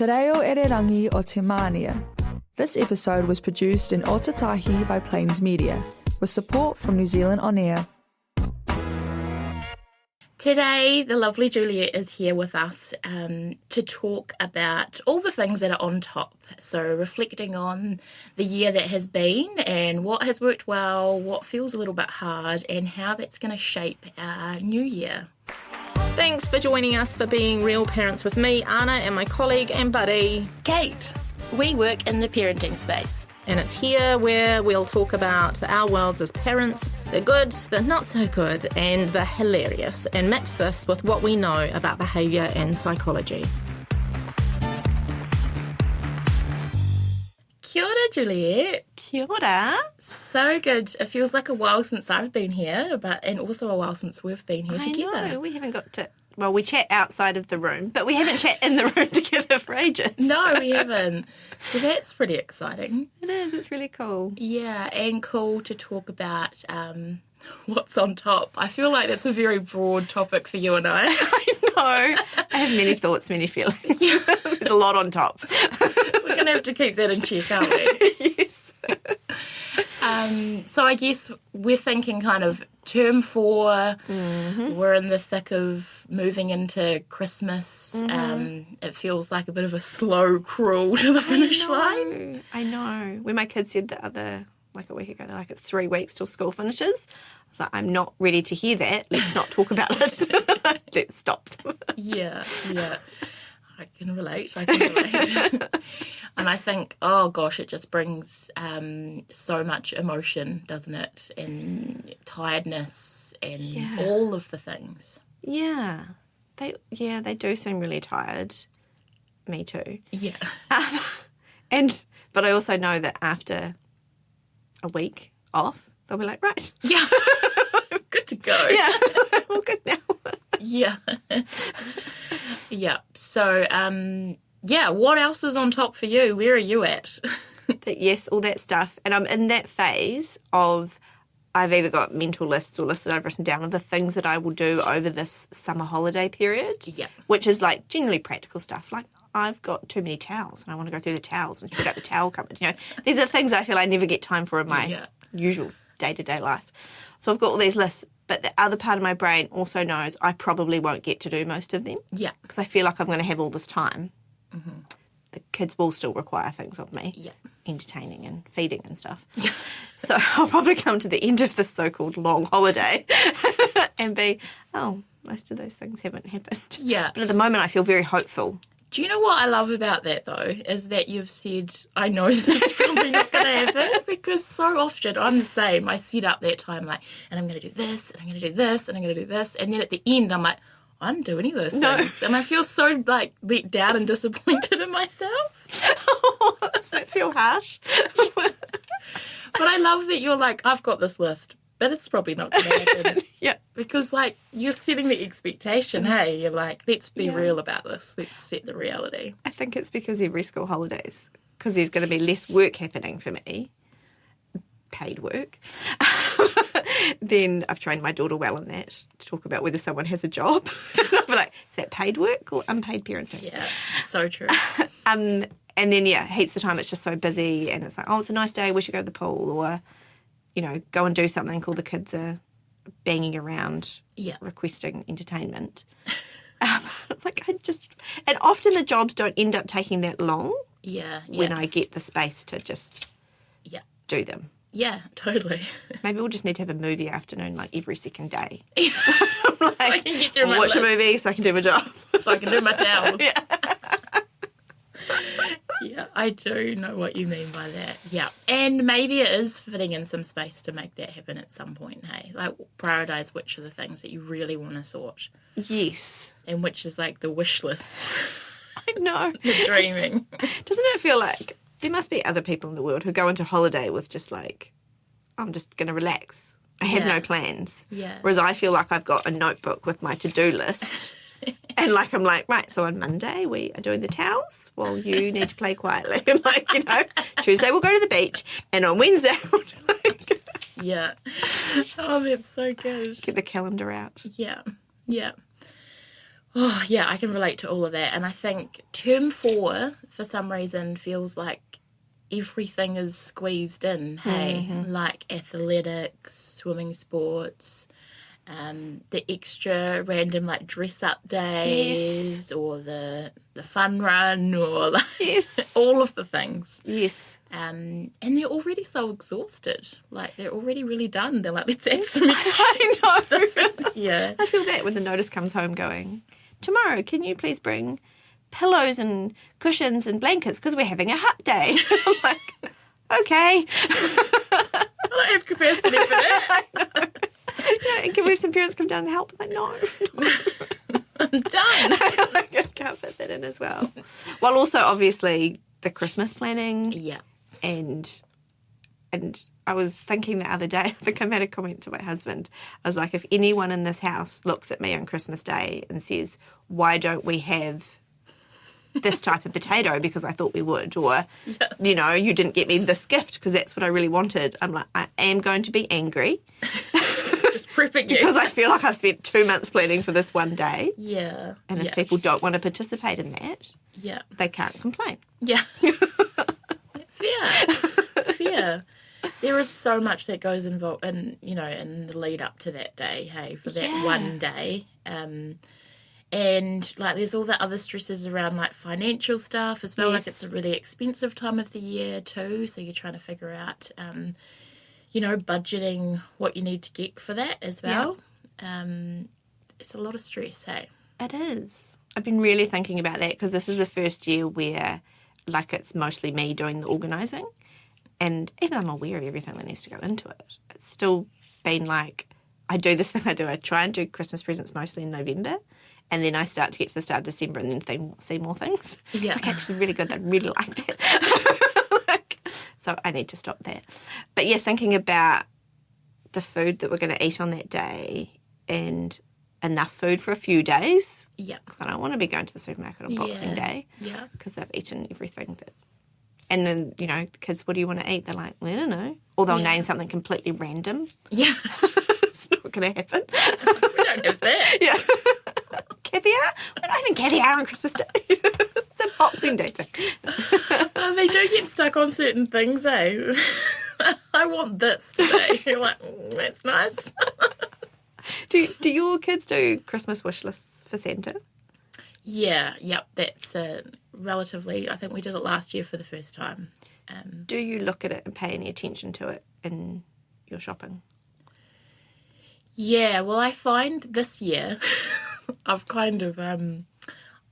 Te reo ererangi o te mānia. This episode was produced in Otatahi by Plains Media, with support from New Zealand On Air. Today, the lovely Juliet is here with us to talk about all the things that are on top. So reflecting on the year that has been and what has worked well, what feels a little bit hard, and how that's going to shape our new year. Thanks for joining us for Being Real Parents with me, Anna, and my colleague and buddy, Kate. We work in the parenting space. and it's here where we'll talk about our worlds as parents, the good, the not so good, and the hilarious, and mix this with what we know about behaviour and psychology. Kia ora, Juliet. Kia ora. So good. It feels like a while since I've been here, and also a while since we've been here together. I know, we haven't got to... Well, we chat outside of the room, but we haven't chat in the room together for ages. No, we haven't. So that's pretty exciting. It is. It's really cool. Yeah, and cool to talk about what's on top. I feel like that's a very broad topic for you and I. I know. I have many thoughts, many feelings. There's a lot on top. We're going to have to keep that in check, aren't we? Yes. So I guess we're thinking kind of term 4. Mm-hmm. We're in the thick of moving into Christmas. Mm-hmm. It feels like a bit of a slow crawl to the finish line. I know. When my kids said a week ago, they're like, it's 3 weeks till school finishes. I was like, I'm not ready to hear that. Let's not talk about it. Let's stop. Yeah. I can relate. And I think, oh gosh, it just brings so much emotion, doesn't it? And tiredness and all of the things. Yeah. They do seem really tired. Me too. Yeah. But I also know that after a week off, they'll be like, right. Yeah. Good to go. Yeah. We're good now. Yeah. Yeah. So, what else is on top for you? Where are you at? Yes, all that stuff. And I'm in that phase of I've either got mental lists or lists that I've written down of the things that I will do over this summer holiday period. Yeah. Which is like generally practical stuff. Like I've got too many towels and I want to go through the towels and shoot out the towel cupboard. You know, these are things I feel I never get time for in my usual day-to-day life. So I've got all these lists. But the other part of my brain also knows I probably won't get to do most of them. Yeah. Because I feel like I'm going to have all this time. Mm-hmm. The kids will still require things of me. Yeah. Entertaining and feeding and stuff. Yeah. So I'll probably come to the end of this so-called long holiday and be, most of those things haven't happened. Yeah. But at the moment I feel very hopeful. Do you know what I love about that, though, is that you've said, I know that's probably not going to happen, because so often I'm the same. I set up that time, and I'm going to do this, and I'm going to do this, and I'm going to do this, and then at the end I'm like, I didn't do any of those things. And I feel so, let down and disappointed in myself. Does that feel harsh? Yeah. But I love that you're like, I've got this list, but it's probably not going to happen. Yeah. Because, you're setting the expectation, hey, you're like, let's be real about this. Let's set the reality. I think it's because every school holidays, because there's going to be less work happening for me, paid work. Then I've trained my daughter well in that, to talk about whether someone has a job. I'll be like, is that paid work or unpaid parenting? Yeah, so true. And then, heaps of the time it's just so busy and it's like, it's a nice day, we should go to the pool, or, go and do something cool. The kids are banging around requesting entertainment. And often the jobs don't end up taking that long when I get the space to just do them. Yeah, totally. Maybe we'll just need to have a movie afternoon every second day. So I can get through my watch list. a movie so I can do my job. So I can do my towels. Yeah. Yeah, I do know what you mean by that. Yeah. And maybe it is fitting in some space to make that happen at some point, hey? Prioritise which are the things that you really want to sort. Yes. And which is the wish list. I know. The dreaming. Doesn't it feel like there must be other people in the world who go into holiday with just I'm just going to relax. I have no plans. Yeah. Whereas I feel like I've got a notebook with my to-do list. And I'm like, right, so on Monday we are doing the towels. Well, you need to play quietly. And Tuesday we'll go to the beach. And on Wednesday we'll do Yeah. Oh, that's so good. Get the calendar out. Yeah. Yeah. Oh, yeah, I can relate to all of that. And I think term 4, for some reason, feels like everything is squeezed in, hey? Like athletics, swimming sports, the extra random, like, dress-up days, or the fun run, or, like, all of the things. Yes. And they're already so exhausted. Like, they're already really done. They're like, let's add some extra I know. stuff in. Yeah. I feel that when the notice comes home going, tomorrow, can you please bring pillows and cushions and blankets because we're having a hut day? I'm like, okay. I don't have capacity for that. I know. Yeah, can we have some parents come down and help? I'm like, no. I'm done. I can't fit that in as well. While also, obviously, the Christmas planning. Yeah. And I was thinking the other day, I think I made a comment to my husband. I was like, if anyone in this house looks at me on Christmas Day and says, why don't we have this type of potato because I thought we would, or, you know, you didn't get me this gift because that's what I really wanted. I'm like, I am going to be angry. Just prepping you. Because I feel like I've spent 2 months planning for this one day. Yeah. And if people don't want to participate in that, they can't complain. Yeah. Fair. There is so much that goes involved in, you know, in the lead up to that day, hey, for that one day. And, like, there's all the other stresses around, like, financial stuff as well. Like, it's a really expensive time of the year too, so you're trying to figure out, you know, budgeting what you need to get for that as well. It's a lot of stress, hey? It is. I've been really thinking about that because this is the first year where, like, it's mostly me doing the organising. And even though I'm aware of everything that needs to go into it, it's still been like, I do this thing I do. I try and do Christmas presents mostly in November, and then I start to get to the start of December and then see more things. Yeah. Like, actually really good. I really like that. So I need to stop that. But yeah, thinking about the food that we're going to eat on that day and enough food for a few days. Yeah. I don't want to be going to the supermarket on Boxing Day. Yeah. Because they've eaten everything that... And then, you know, the kids, what do you want to eat? They're like, well, I don't know. Or they'll name something completely random. Yeah. It's not going to happen. We don't have that. Yeah. Caviar? We're not having caviar on Christmas Day. It's a Boxing Day thing. They do get stuck on certain things, eh? I want this today. You're like, that's nice. Do your kids do Christmas wish lists for Santa? Yeah, yep. That's relatively, I think we did it last year for the first time. Do you look at it and pay any attention to it in your shopping? Yeah, well, I find this year I've kind of,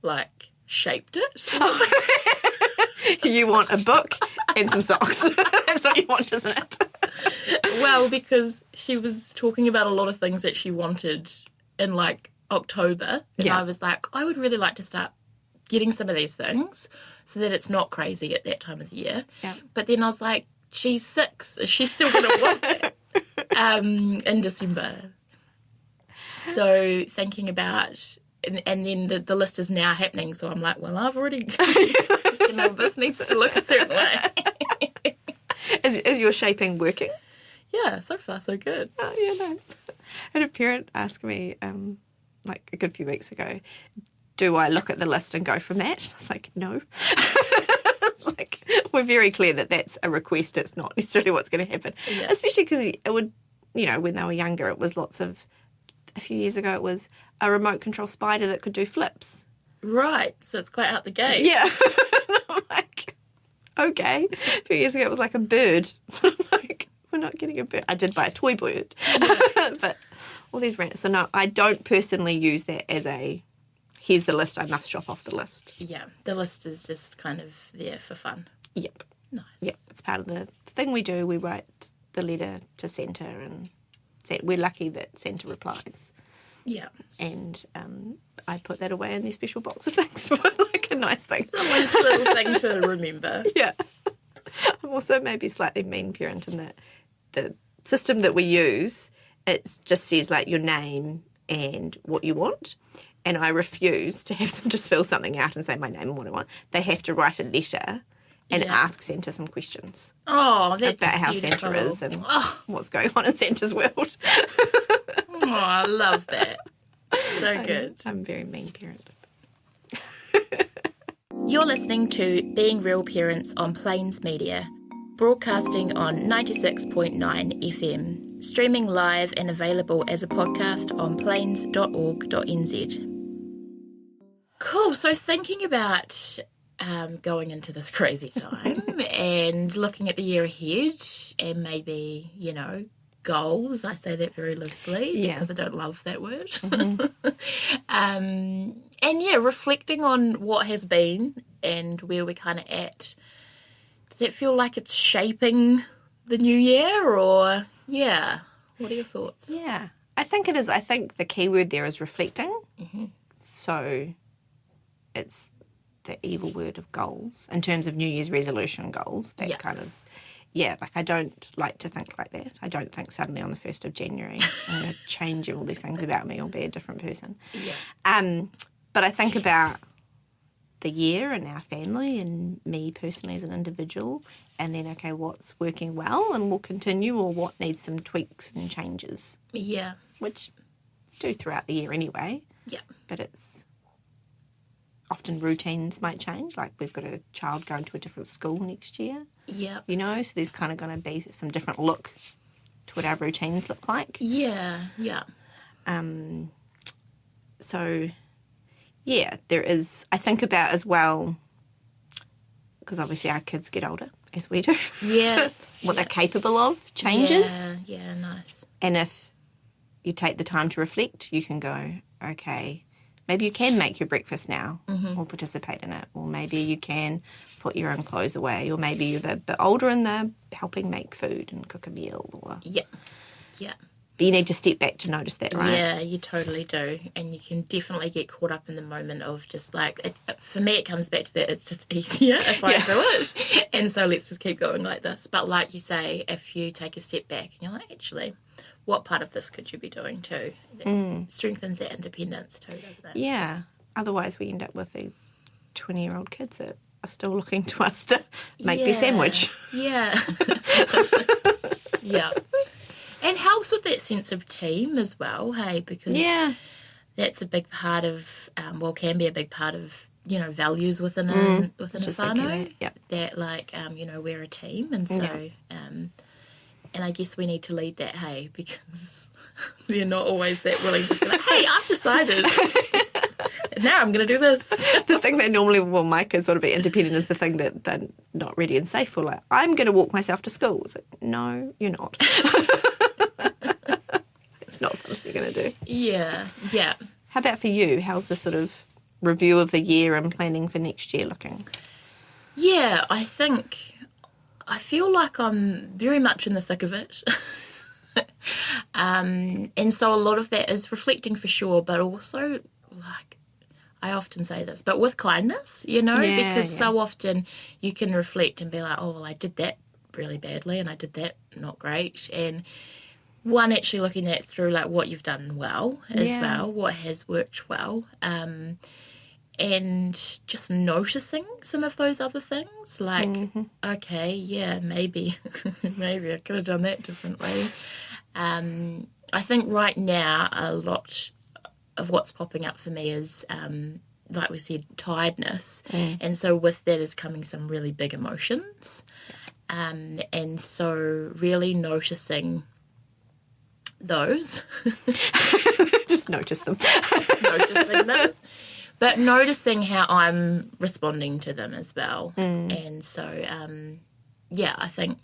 like, shaped it. You want a book and some socks. That's what you want, isn't it? Well, because she was talking about a lot of things that she wanted in, like, October. And I was like, I would really like to start getting some of these things so that it's not crazy at that time of the year. Yeah. But then I was like, she's 6. Is she still going to want that in December? So thinking about... And then the list is now happening, so I'm like, well, I've already... you know, this needs to look a certain way. Is your shaping working? Yeah, so far so good. Oh, yeah, nice. I had a parent ask me, like a good few weeks ago, do I look at the list and go from that? I was like, no. It's like, we're very clear that that's a request. It's not necessarily what's going to happen. Yeah. Especially because it would, you know, when they were younger, it was lots of... A few years ago, it was a remote control spider that could do flips. Right, so it's quite out the gate. Yeah. I'm like, okay. A few years ago, it was like a bird. I'm like, we're not getting a bird. I did buy a toy bird. Yeah. But all these random... So no, I don't personally use that as a, here's the list, I must shop off the list. Yeah, the list is just kind of there for fun. Yep. Nice. Yep, it's part of the thing we do. We write the letter to Santa and... We're lucky that Santa replies. Yeah. And I put that away in their special box of things for like a nice thing. It's a nice little thing to remember. Yeah. I'm also maybe slightly mean parent in that the system that we use, it just says like your name and what you want. And I refuse to have them just fill something out and say my name and what I want. They have to write a letter and ask Santa some questions. Oh, that's about how beautiful. Santa is and what's going on in Santa's world. Oh, I love that. So good. I'm a very mean parent. You're listening to Being Real Parents on Plains Media, broadcasting on 96.9 FM, streaming live and available as a podcast on plains.org.nz. Cool. So thinking about going into this crazy time and looking at the year ahead and maybe, goals. I say that very loosely because I don't love that word. Mm-hmm. Reflecting on what has been and where we're kind of at. Does it feel like it's shaping the new year or, what are your thoughts? Yeah, I think it is. I think the key word there is reflecting. Mm-hmm. So it's the evil word of goals in terms of New Year's resolution goals. That kind of, I don't like to think like that. I don't think suddenly on the 1st of January I'm going to change all these things about me or be a different person. Yeah. But I think about the year and our family and me personally as an individual and then, okay, what's working well and will continue or what needs some tweaks and changes. Yeah. Which do throughout the year anyway. Yeah. But it's often routines might change. Like we've got a child going to a different school next year. Yeah. So there's kind of going to be some different look to what our routines look like. Yeah. Yeah. There is, I think about as well, because obviously our kids get older as we do. Yeah. What they're capable of changes. Yeah, nice. And if you take the time to reflect, you can go, okay, maybe you can make your breakfast now or participate in it. Or maybe you can put your own clothes away. Or maybe you're a bit older and they're helping make food and cook a meal. Yeah. But you need to step back to notice that, right? Yeah, you totally do. And you can definitely get caught up in the moment of just like, for me it comes back to that it's just easier if I do it. And so let's just keep going like this. But like you say, if you take a step back and you're like, actually, what part of this could you be doing too? That strengthens that independence too, doesn't it? Yeah. Otherwise we end up with these 20-year-old kids that are still looking to us to make their sandwich. Yeah. Yeah. And helps with that sense of team as well, hey, because that's a big part of, can be a big part of, values within a whānau. That like, we're a team. And so, and I guess we need to lead that, hey, because they're not always that willing to be like, hey, I've decided. Now I'm going to do this. The thing that normally, my kids want to be independent is the thing that they're not ready and safe for. Like, I'm going to walk myself to school. It's like, no, you're not. It's not something you're going to do. Yeah. How about for you? How's the sort of review of the year and planning for next year looking? Yeah, I feel like I'm very much in the thick of it. And so a lot of that is reflecting for sure, but also like, I often say this, but with kindness, because so often you can reflect and be like, oh, well, I did that really badly and I did that not great. And one, actually looking at through like what you've done well as well, what has worked well, and just noticing some of those other things like, okay, maybe I could have done that differently. I think right now a lot of what's popping up for me is, like we said, tiredness. And so with that is coming some really big emotions. And so really noticing those. Just notice them. Noticing them. But noticing how I'm responding to them as well. And so, I think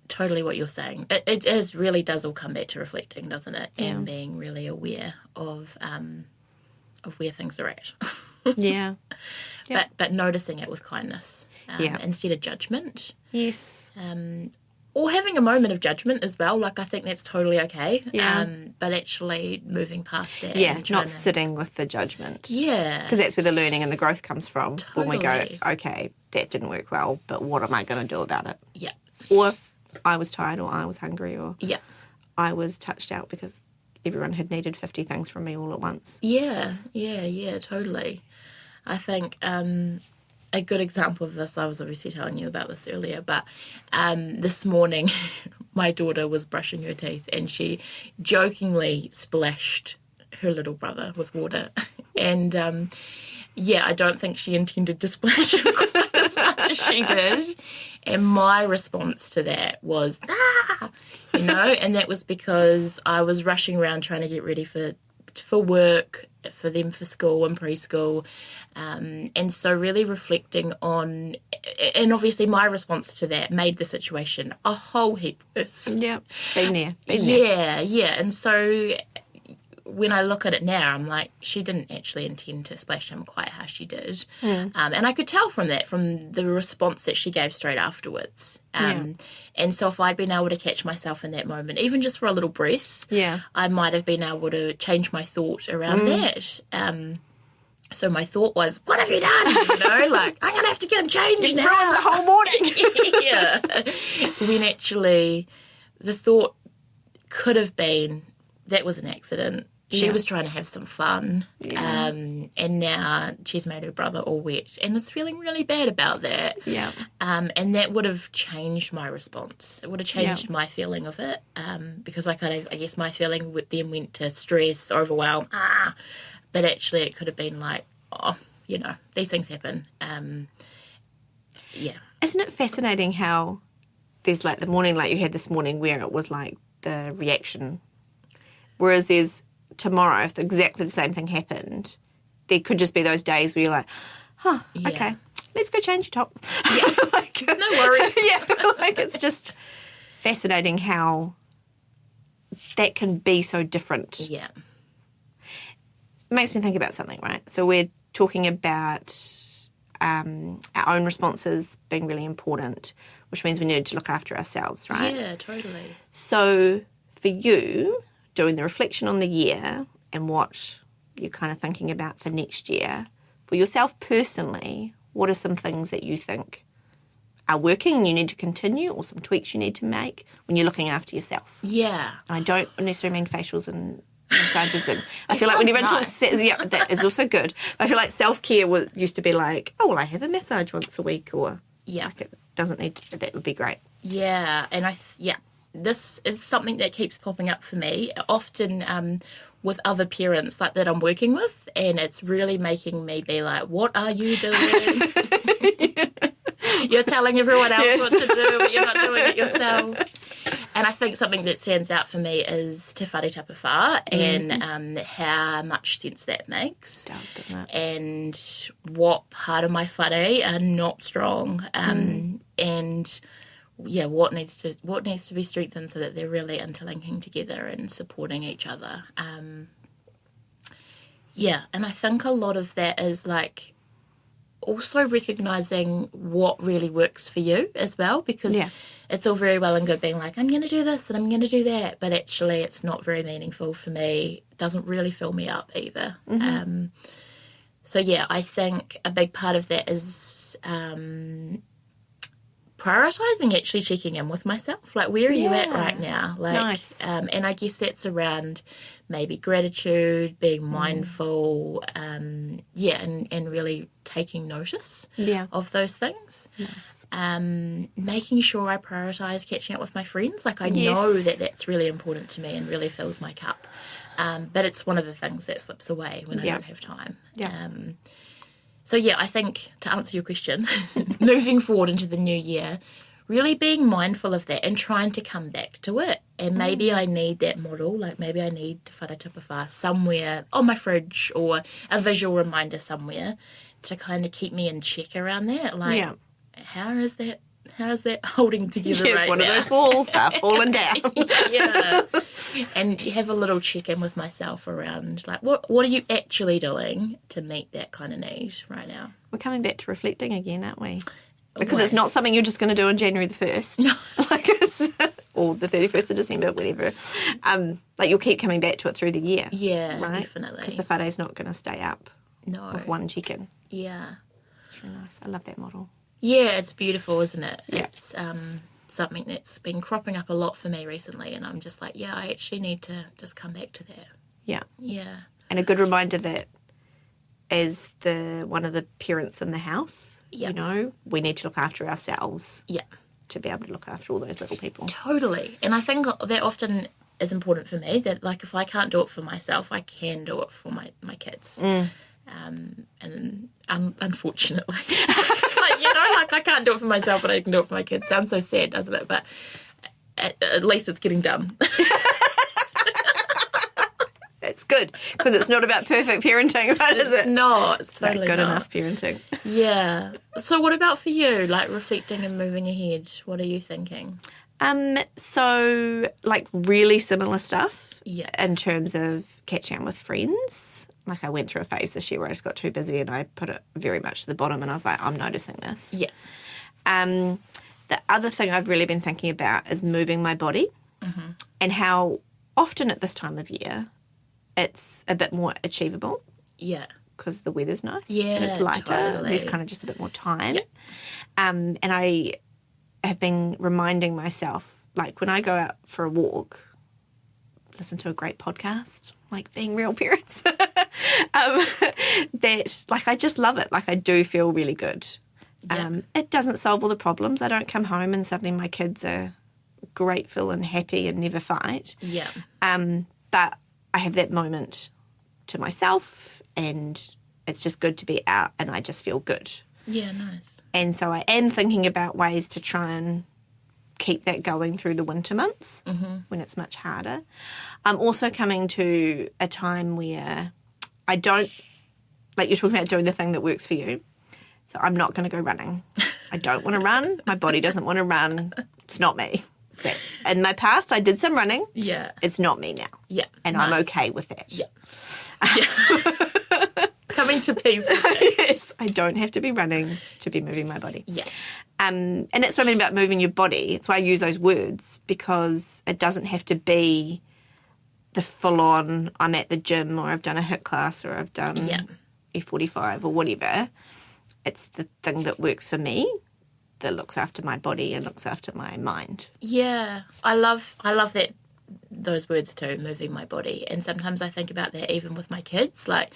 totally what you're saying. It really does all come back to reflecting, doesn't it? Yeah. And being really aware of where things are at. Yeah. But noticing it with kindness instead of judgment. Yes. Or having a moment of judgment as well. Like, I think that's totally okay. Yeah. But actually moving past that. Yeah, not sitting with the judgment. Yeah. Because that's where the learning and the growth comes from. Totally. When we go, okay, that didn't work well, but what am I going to do about it? Yeah. Or I was tired, or I was hungry, or I was touched out because everyone had needed 50 things from me all at once. Yeah, totally. I think a good example of this, I was obviously telling you about this earlier, but this morning my daughter was brushing her teeth and she jokingly splashed her little brother with water. And, I don't think she intended to splash him quite as much as she did. And my response to that was, and that was because I was rushing around trying to get ready for work, for them for school and preschool. And so really reflecting on, and obviously my response to that made the situation a whole heap worse. Yeah, been there. Yeah. And so when I look at it now, I'm like, she didn't actually intend to splash him quite how she did. And I could tell from the response that she gave straight afterwards. And so if I'd been able to catch myself in that moment, even just for a little breath, I might have been able to change my thought around that. So my thought was, what have you done? I'm going to have to get him changed now. Ruined the whole morning. When actually the thought could have been, that was an accident. She was trying to have some fun, and now she's made her brother all wet and is feeling really bad about that. Yeah. And that would have changed my response. It would have changed my feeling of it, because I guess my feeling then went to stress, overwhelm, but actually it could have been like, these things happen. Isn't it fascinating how there's like the morning like you had this morning where it was like the reaction, whereas there's tomorrow, if exactly the same thing happened, there could just be those days where you're like, okay, let's go change your top. Yeah, no worries. It's just fascinating how that can be so different. Yeah. It makes me think about something, right? So we're talking about our own responses being really important, which means we need to look after ourselves, right? Yeah, totally. So for you, doing the reflection on the year and what you're kind of thinking about for next year, for yourself personally, what are some things that you think are working and you need to continue, or some tweaks you need to make when you're looking after yourself? Yeah. And I don't necessarily mean facials and massages. And I feel like when everyone talks, that is also good. I feel like self-care used to be like, oh, well, I have a massage once a week, or like it doesn't need to, that would be great. Yeah, and this is something that keeps popping up for me, often with other parents like that I'm working with, and it's really making me be like, what are you doing? You're telling everyone else what to do, but you're not doing it yourself. And I think something that stands out for me is te whare tapawha and how much sense that makes. It does, doesn't it? And what part of my whare are not strong, and what needs to be strengthened so that they're really interlinking together and supporting each other. And I think a lot of that is like also recognising what really works for you as well, because it's all very well and good being like, I'm going to do this and I'm going to do that, but actually it's not very meaningful for me. It doesn't really fill me up either. I think a big part of that is prioritising, actually checking in with myself. Like, where are you at right now? Like, nice. And I guess that's around maybe gratitude, being mindful, and really taking notice of those things. Nice. Making sure I prioritise catching up with my friends. Like, I know that that's really important to me and really fills my cup. But it's one of the things that slips away when I don't have time. Yeah. I think, to answer your question, moving forward into the new year, really being mindful of that and trying to come back to it. And maybe I need that model, like maybe I need te whare tapawha somewhere on my fridge or a visual reminder somewhere to kind of keep me in check around that. Like, how is that holding together right now? It's one of those walls that are falling down. And you have a little check-in with myself around, like, what are you actually doing to meet that kind of need right now? We're coming back to reflecting again, aren't we? Because it's not something you're just going to do on January the 1st. No. Or the 31st of December, whatever. You'll keep coming back to it through the year. Yeah, right? Definitely. Because the whare's not going to stay up with one check-in. Yeah. It's really nice. I love that model. Yeah, it's beautiful, isn't it? Yeah. It's something that's been cropping up a lot for me recently, and I'm just like, I actually need to just come back to that. Yeah. Yeah. And a good reminder that as one of the parents in the house, we need to look after ourselves. Yeah. To be able to look after all those little people. Totally. And I think that often is important for me. That like if I can't do it for myself, I can do it for my kids. And unfortunately, like I can't do it for myself, but I can do it for my kids. Sounds so sad, doesn't it? But at least it's getting done. It's good, because it's not about perfect parenting, right, is it? No, it's totally good not. enough parenting. Yeah. So what about for you, like reflecting and moving ahead? What are you thinking? So, like, really similar stuff in terms of catching up with friends. Like, I went through a phase this year where I just got too busy and I put it very much to the bottom, and I was like, I'm noticing this. Yeah. The other thing I've really been thinking about is moving my body, and how often at this time of year it's a bit more achievable. Yeah. Because the weather's nice. Yeah, and it's lighter. totally. There's kind of just a bit more time. Yeah. And I have been reminding myself, like when I go out for a walk, listen to a great podcast, like being real parents, that like I just love it. Like I do feel really good. Yeah. It doesn't solve all the problems. I don't come home and suddenly my kids are grateful and happy and never fight. Yeah. But I have that moment to myself, and it's just good to be out, and I just feel good. Yeah, nice. And so I am thinking about ways to try and keep that going through the winter months when it's much harder. I'm also coming to a time where I don't, like you're talking about doing the thing that works for you. So I'm not going to go running. I don't want to run. My body doesn't want to run. It's not me. In my past, I did some running. Yeah. It's not me now. Yeah. And nice. I'm okay with that. Yeah. Coming to peace with it. Yes. I don't have to be running to be moving my body. Yeah. And that's what I mean about moving your body. It's why I use those words, because it doesn't have to be the full-on, I'm at the gym, or I've done a HIIT class, or I've done F45 or whatever. It's the thing that works for me, that looks after my body and looks after my mind. Yeah. I love that, those words too, moving my body. And sometimes I think about that even with my kids, like,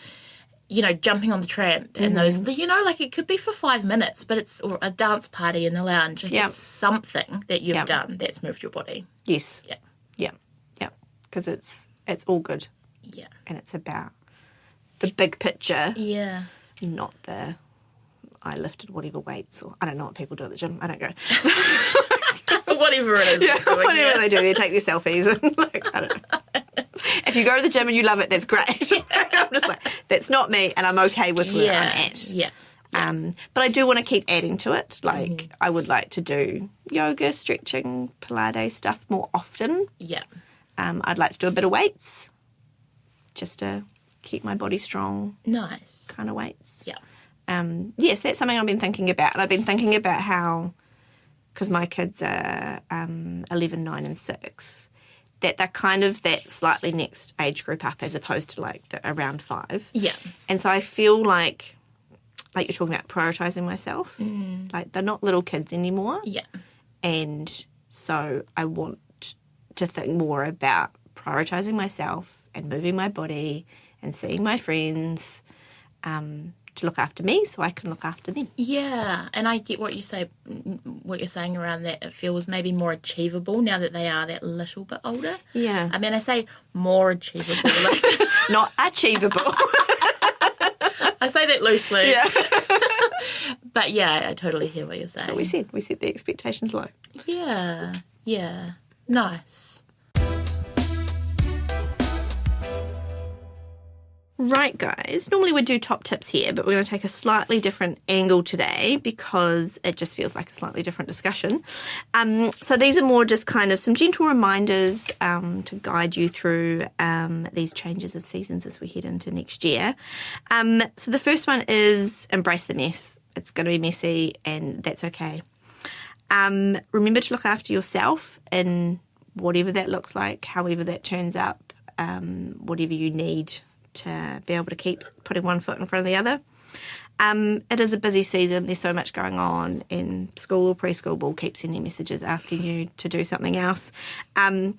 you know, jumping on the tramp and those, you know, like it could be for 5 minutes, but it's, or a dance party in the lounge. Like it's something that you've done that's moved your body. Yes. Yeah. Yeah. Yeah. Because it's all good. Yeah. And it's about the big picture. Yeah. Not the, I lifted whatever weights, or I don't know what people do at the gym. I don't go. Whatever it is. Yeah, whatever they do. They take their selfies and like, I don't know. If you go to the gym and you love it, that's great. I'm just like, that's not me, and I'm okay with where I'm at. Yeah. But I do want to keep adding to it. Like, I would like to do yoga, stretching, Pilates stuff more often. Yeah. I'd like to do a bit of weights, just to keep my body strong. Nice. Kind of weights. Yeah. Yes, that's something I've been thinking about. And I've been thinking about how, because my kids are 11, 9 and 6, that they're kind of that slightly next age group up as opposed to like around 5. Yeah. And so I feel like you're talking about prioritising myself. Like they're not little kids anymore. Yeah. And so I want to think more about prioritising myself and moving my body and seeing my friends, to look after me so I can look after them. Yeah, and I get what you're saying around that. It feels maybe more achievable now that they are that little bit older. Yeah. I mean, I say more achievable. Like, not achievable. I say that loosely. Yeah. But yeah, I totally hear what you're saying. So we set the expectations low. Yeah, yeah. Nice. Right, guys. Normally we do top tips here, but we're going to take a slightly different angle today because it just feels like a slightly different discussion. So these are more just kind of some gentle reminders to guide you through these changes of seasons as we head into next year. So the first one is embrace the mess. It's going to be messy, and that's okay. Remember to look after yourself in whatever that looks like, however that turns up, whatever you need to be able to keep putting one foot in front of the other. It is a busy season. There's so much going on in school or preschool. We'll keep sending messages asking you to do something else. And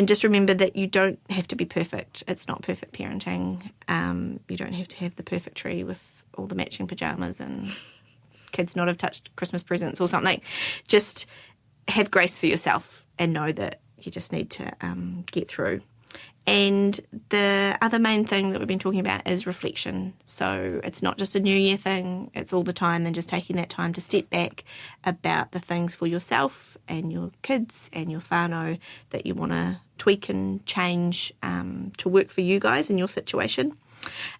just remember that you don't have to be perfect. It's not perfect parenting. You don't have to have the perfect tree with all the matching pajamas and kids not have touched Christmas presents or something. Just have grace for yourself and know that you just need to get through. And the other main thing that we've been talking about is reflection. So it's not just a New Year thing, it's all the time, and just taking that time to step back about the things for yourself and your kids and your whānau that you want to tweak and change to work for you guys in your situation.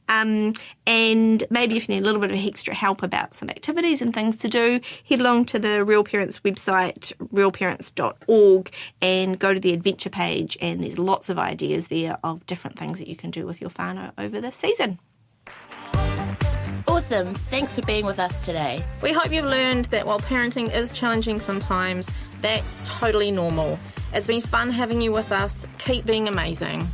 And maybe if you need a little bit of extra help about some activities and things to do, head along to the Real Parents website, realparents.org, and go to the adventure page, and there's lots of ideas there of different things that you can do with your whānau over this season. Awesome. Thanks for being with us today. We hope you've learned that while parenting is challenging sometimes, that's totally normal. It's been fun having you with us. Keep being amazing.